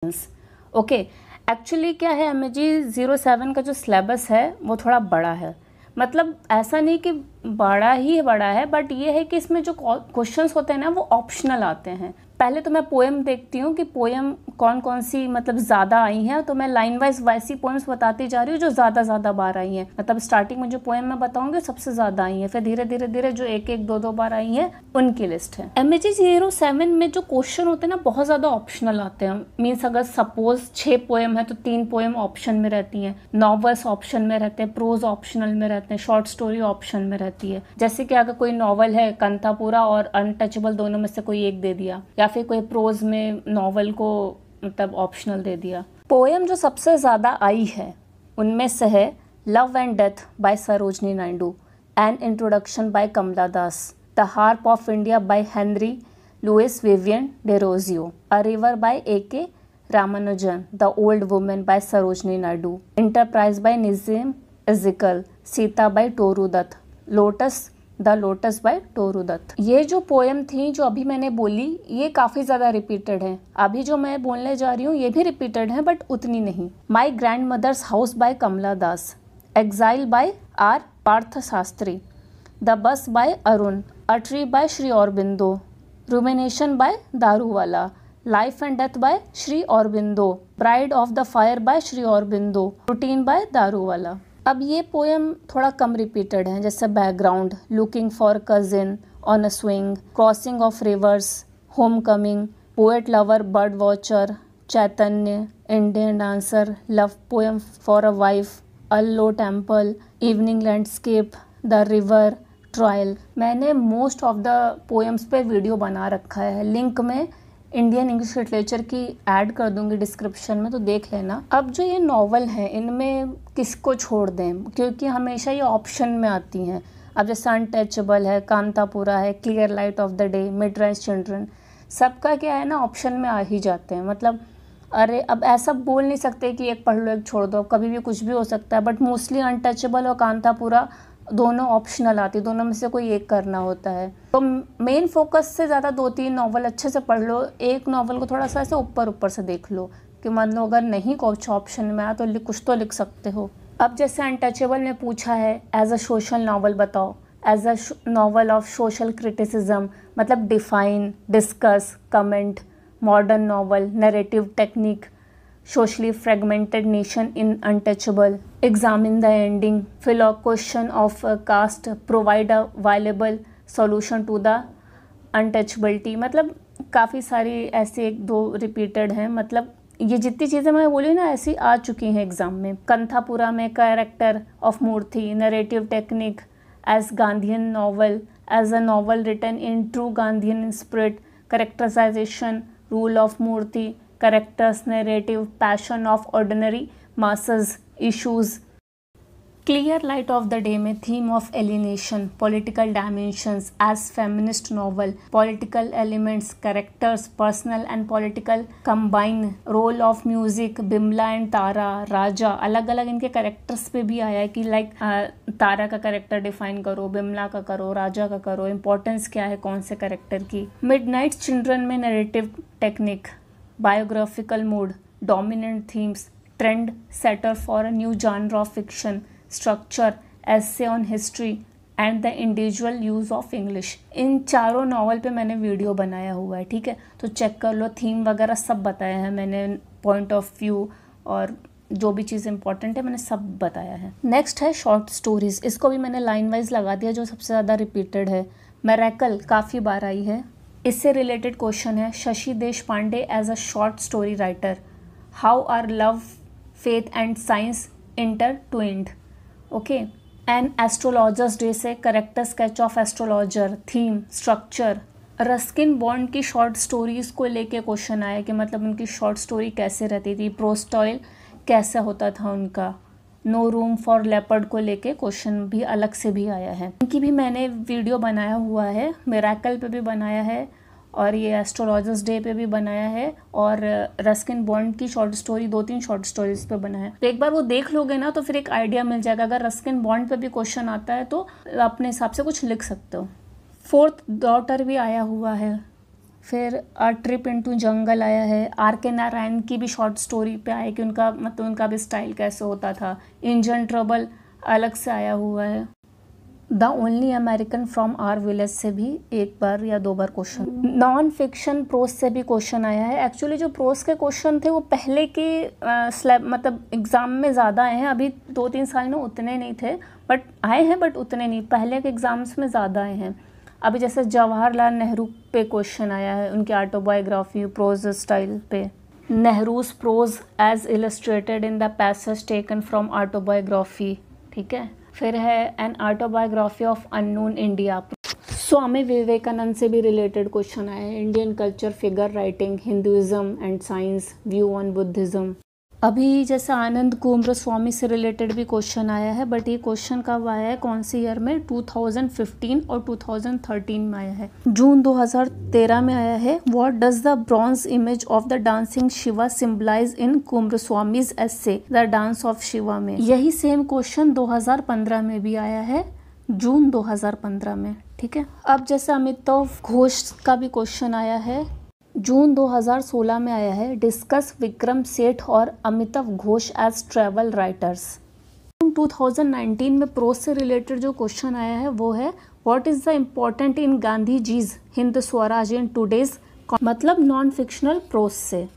Okay, actually क्या है MAG07 का जो सिलेबस है वो थोड़ा बड़ा है। मतलब ऐसा नहीं कि बड़ा ही बड़ा है, बट ये है कि इसमें जो क्वेश्चंस होते हैं ना वो ऑप्शनल आते हैं। पहले तो मैं पोएम देखती हूँ कि पोएम कौन कौन सी मतलब ज़्यादा आई हैं, तो मैं लाइन वाइज वैसी पोएम्स बताती जा रही हूँ जो ज़्यादा बार आई हैं। मतलब स्टार्टिंग में जो पोएम मैं बताऊँगी सबसे ज़्यादा आई हैं, फिर धीरे धीरे जो एक एक दो बार आई हैं उनकी लिस्ट है। MAG07 में जो क्वेश्चन होते हैं ना बहुत ज़्यादा ऑप्शनल आते हैं। मीन्स अगर सपोज 6 पोएम है तो 3 पोएम ऑप्शन में रहती हैं, नॉवेल्स ऑप्शन में रहते हैं, प्रोज ऑप्शनल में रहते हैं, शॉर्ट स्टोरी ऑप्शन में रहती है। जैसे कि अगर कोई नॉवल है कंथापुरा और अनटचेबल दोनों में से कोई एक दे दिया, या फिर कोई प्रोज में नॉवल को मतलब ऑप्शनल दे दिया। पोएम जो सबसे ज़्यादा आई है उनमें से है love and death by Sarojini Naidu, an introduction by Kamala Das, the harp of India by Henry Louis Vivian Derozio, a river by A.K. Ramanujan, the old women by Sarojini Naidu, enterprise by Nissim Ezekiel, Sita by Toru Dutt, lotus the lotus by Toru Dutt. ये जो पोएम थी जो अभी मैंने बोली ये काफ़ी ज़्यादा रिपीटेड है। अभी जो मैं बोलने जा रही हूँ ये भी रिपीटेड है बट उतनी नहीं। My grandmother's house by Kamala Das, exile by R. Partha Shastri, the bus by Arun, a tree by Shri Aurobindo, rumination by Daruwalla, life and death by Shri Aurobindo, bride of the fire by Shri Aurobindo, routine by Daruwalla. अब ये पोएम थोड़ा कम रिपीटेड है, जैसे background, looking for cousin, on a swing, crossing of rivers, home coming, poet lover bird watcher, Chaitanya, Indian dancer, love poem for a wife, अल्लो temple, evening landscape, the river, trial. मैंने most of the poems पे video बना रखा है, link में Indian English literature की add कर दूंगी डिस्क्रिप्शन में, तो देख लेना। अब जो ये नॉवल है इनमें किसको छोड़ दें, क्योंकि हमेशा ये ऑप्शन में आती हैं। अब जैसे अनटचेबल है, कांतापुरा है, clear light of the day, mid rise children, सबका क्या है ना ऑप्शन में आ ही जाते हैं। मतलब अरे अब ऐसा बोल नहीं सकते कि एक पढ़ लो एक छोड़ दो, कभी भी कुछ भी हो सकता है, बट मोस्टली अनटचेबल और कांतापुरा दोनों ऑप्शनल आती, दोनों में से कोई एक करना होता है। तो मेन फोकस से ज़्यादा 2-3 नॉवल अच्छे से पढ़ लो, एक नॉवल को थोड़ा सा ऐसे ऊपर से देख लो कि मान लो अगर नहीं कुछ ऑप्शन में आया तो कुछ तो लिख सकते हो। अब जैसे अनटचेबल ने पूछा है एज अ सोशल नॉवल बताओ, as a novel of social criticism, मतलब define, discuss, comment, modern novel, narrative technique, socially fragmented nation in untouchable, examine the ending, fill a question of a caste, provide a viable solution to the untouchability। मतलब काफ़ी सारी ऐसे 1-2 repeated हैं। मतलब ये जितनी चीज़ें मैं बोली ना ऐसी आ चुकी हैं एग्जाम में। कंथापुरा में character of Moorthy, narrative technique as Gandhian novel, as a novel written in true Gandhian spirit, characterization, role of Moorthy, characters, narrative, passion of ordinary masses, issues। Clear light of the day में theme of alienation, political dimensions as feminist novel, political elements, characters, personal and political combine, role of music, Bimla and Tara, Raja, अलग अलग इनके characters पे भी आया है कि like तारा का कैरेक्टर डिफाइन करो, बिमला का करो, राजा का करो, इंपॉर्टेंस क्या है कौन से कैरेक्टर की। मिडनाइट चिल्ड्रन में narrative technique, biographical mood, dominant themes, trend setter for a new genre of fiction, structure, essay on history and the individual use of English। इन चारों नॉवल पे मैंने वीडियो बनाया हुआ है, ठीक है, तो चेक कर लो। थीम वगैरह सब बताया है मैंने, पॉइंट ऑफ व्यू और जो भी चीज़ इंपॉर्टेंट है मैंने सब बताया है। नेक्स्ट है शॉर्ट स्टोरीज, इसको भी मैंने लाइन वाइज लगा दिया जो सबसे ज़्यादा रिपीटेड है। मैरेकल काफ़ी बार आई है। इससे रिलेटेड क्वेश्चन है Shashi Deshpande as a short story writer, how are love, faith and science intertwined. Okay, an astrologer's day से character sketch of astrologer, theme, structure. Ruskin Bond की शॉर्ट स्टोरीज को लेके क्वेश्चन आया कि मतलब उनकी शॉर्ट स्टोरी कैसे रहती थी, प्रोस्टाइल कैसे होता था उनका। नो रूम फॉर लेपर्ड को लेके क्वेश्चन भी अलग से भी आया है, उनकी भी मैंने वीडियो बनाया हुआ है। मिरेकल पे भी बनाया है और ये एस्ट्रोलॉजर्स डे पे भी बनाया है, और रस्किन बॉन्ड की शॉर्ट स्टोरी 2-3 शॉर्ट स्टोरीज पे बनाया है। तो एक बार वो देख लोगे ना तो फिर एक आइडिया मिल जाएगा। अगर रस्किन बॉन्ड पे भी क्वेश्चन आता है तो अपने हिसाब से कुछ लिख सकते हो। फोर्थ डॉटर भी आया हुआ है, फिर अ ट्रिप इनटू जंगल आया है। आर के नारायण की भी शॉर्ट स्टोरी पे आया कि उनका मतलब उनका भी स्टाइल कैसे होता था। इंजन ट्रबल अलग से आया हुआ है। The only American from our village से भी एक बार या दो बार क्वेश्चन। नॉन फिक्शन प्रोज से भी क्वेश्चन आया है। एक्चुअली जो प्रोज के क्वेश्चन थे वो पहले के स्लैब मतलब एग्ज़ाम में ज़्यादा आए हैं, अभी 2-3 साल में उतने नहीं थे, बट आए हैं, बट उतने नहीं, पहले के एग्ज़ाम्स में ज़्यादा आए हैं। अभी जैसे जवाहरलाल नेहरू पे क्वेश्चन आया है, उनकी ऑटोबायोग्राफी प्रोज स्टाइल पे। Nehru's prose as illustrated in the passage taken from autobiography, ठीक है। फिर है an autobiography of unknown India. Swami Vivekananda से भी रिलेटेड क्वेश्चन आए हैं। Indian culture, figure writing, Hinduism and science, view on Buddhism. अभी जैसे आनंद कुंवर स्वामी से रिलेटेड भी क्वेश्चन आया है, बट ये क्वेश्चन कब आया है, कौन सी ईयर में, 2015 और 2013 में आया है। जून 2013 में आया है। What does the bronze image of the dancing Shiva symbolize in Coomaraswamy's essay the dance of Shiva में। यही सेम क्वेश्चन 2015 में भी आया है, जून 2015 में, ठीक है। अब जैसे अमिताभ घोष का भी क्वेश्चन आया है, जून 2016 में आया है। डिस्कस विक्रम सेठ और Amitabh Ghosh as travel writers. 2019 में प्रोज से रिलेटेड जो क्वेश्चन आया है वो है what is the important in Gandhi ji's Hind Swaraj in today's, मतलब नॉन फिक्शनल प्रोज से।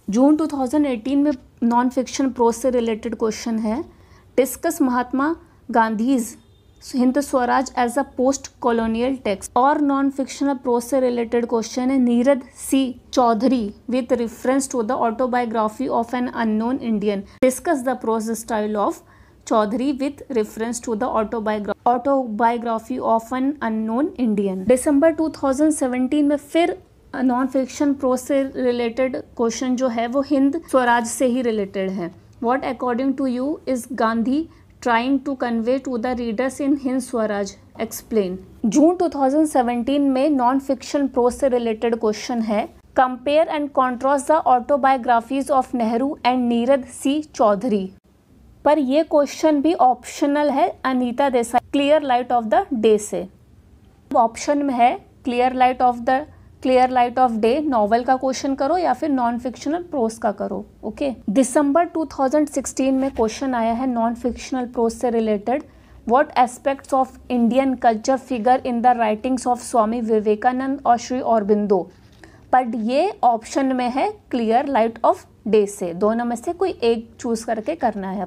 जून 2018 में नॉन फिक्शन प्रोज से रिलेटेड क्वेश्चन है। Discuss Mahatma Gandhi's Hind Swaraj as a post colonial text. और नॉन फिक्शनल प्रोज से रिलेटेड क्वेश्चन है Nirad C Chaudhuri with reference to the autobiography of an unknown Indian. Discuss the prose style of Chaudhuri with reference to the autobiography of an unknown Indian. दिसंबर 2017 में फिर non fiction prose से related question जो है वो हिंद स्वराज से ही रिलेटेड है। What according to you is Gandhi trying to convey to the readers in Hind Swaraj, explain। जून 2017 में नॉन फिक्शन प्रोज से रिलेटेड क्वेश्चन है compare and contrast the autobiographies of Nehru and Nirad C Chaudhuri. पर ये क्वेश्चन भी ऑप्शनल है Anita Desai clear light of the day से। Option में है clear light of day novel का क्वेश्चन करो या फिर नॉन फिक्शनल प्रोज का करो, ओके। दिसंबर 2016 में क्वेश्चन आया है नॉन फिक्शनल प्रोज से related. What aspects of Indian culture figure in the writings of Swami Vivekananda और श्री अरबिंदो, बट ये ऑप्शन में है क्लियर लाइट ऑफ डे से। दोनों में से कोई एक चूज करके करना है।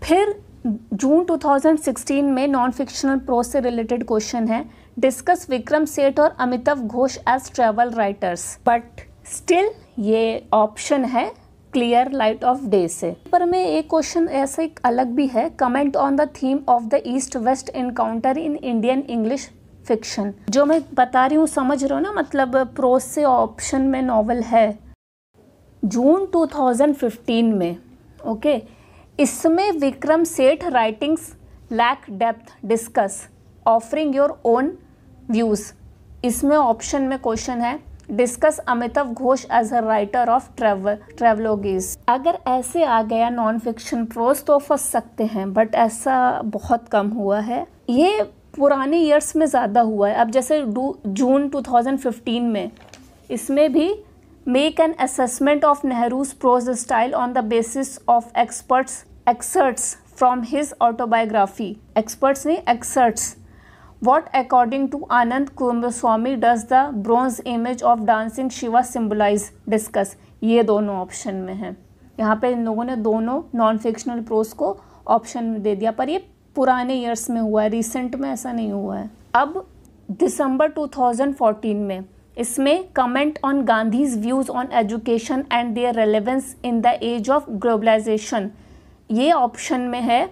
फिर जून 2016 में नॉन फिक्शनल प्रोज से रिलेटेड क्वेश्चन है डिस्कस विक्रम सेठ और Amitabh Ghosh as travel writers, but still ये ऑप्शन है क्लियर लाइट ऑफ डे से। पर में एक क्वेश्चन ऐसा एक अलग भी है, comment on the theme of the east west encounter in Indian English fiction. जो मैं बता रही हूँ समझ रहे हो ना, मतलब प्रोज से ऑप्शन में नॉवल है जून 2015 में, ओके। इसमें Vikram Seth writings lack depth, discuss offering your own views. इसमें ऑप्शन में क्वेश्चन है discuss Amitav Ghosh as a writer of travelogues. अगर ऐसे आ गया नॉन फिक्शन प्रोज तो फंस सकते हैं, बट ऐसा बहुत कम हुआ है। ये पुराने ईयर्स में ज़्यादा हुआ है। अब जैसे जून 2015 में इसमें भी make an assessment of Nehru's prose style on the basis of excerpts from his autobiography. Experts नहीं, excerpts. What according to Anand Kumbaswamy does the bronze image of dancing Shiva symbolize? Discuss। ये दोनों ऑप्शन में है। यहाँ पे इन लोगों ने दोनों नॉन फिक्शनल प्रोज को ऑप्शन में दे दिया, पर ये पुराने ईयर्स में हुआ है, रिसेंट में ऐसा नहीं हुआ है। अब दिसंबर 2014 में इसमें comment on Gandhi's views on education and their relevance in the age of globalisation, ये ऑप्शन में है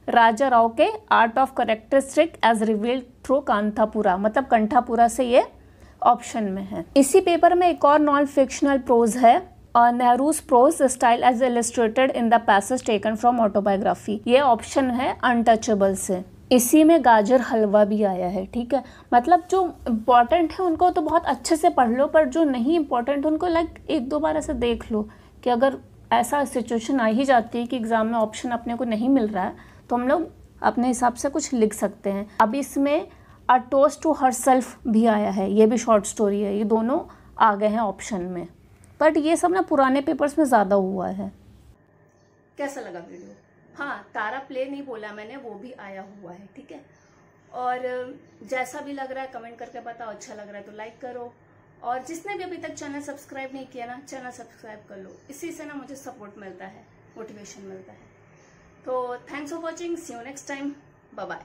राजा राव के art of characteristic as revealed through Kanthapura, मतलब कंठापुरा से ये ऑप्शन में है। इसी पेपर में एक और नॉन फिक्शनल प्रोज है Nehru's prose style as illustrated in the passage taken from autobiography, ये ऑप्शन है अनटचेबल से। इसी में गाजर हलवा भी आया है, ठीक है। मतलब जो इम्पोर्टेंट है उनको तो बहुत अच्छे से पढ़ लो, पर जो नहीं इम्पोर्टेंट उनको लाइक एक दो बार ऐसे देख लो कि अगर ऐसा सिचुएशन आ ही जाती है कि एग्जाम में ऑप्शन अपने को नहीं मिल रहा है तो हम लोग अपने हिसाब से कुछ लिख सकते हैं। अब इसमें अ टोस्ट टू हरसेल्फ भी आया है, ये भी शॉर्ट स्टोरी है। ये दोनों आ गए हैं ऑप्शन में, बट ये सब ना पुराने पेपर्स में ज़्यादा हुआ है। कैसा लगा वीडियो? हाँ, तारा प्ले नहीं बोला मैंने, वो भी आया हुआ है, ठीक है। और जैसा भी लग रहा है कमेंट करके बताओ, अच्छा लग रहा है तो लाइक करो, और जिसने भी अभी तक चैनल सब्सक्राइब नहीं किया ना, चैनल सब्सक्राइब कर लो, इसी से ना मुझे सपोर्ट मिलता है, मोटिवेशन मिलता है। तो thanks for watching, see you next time, bye bye.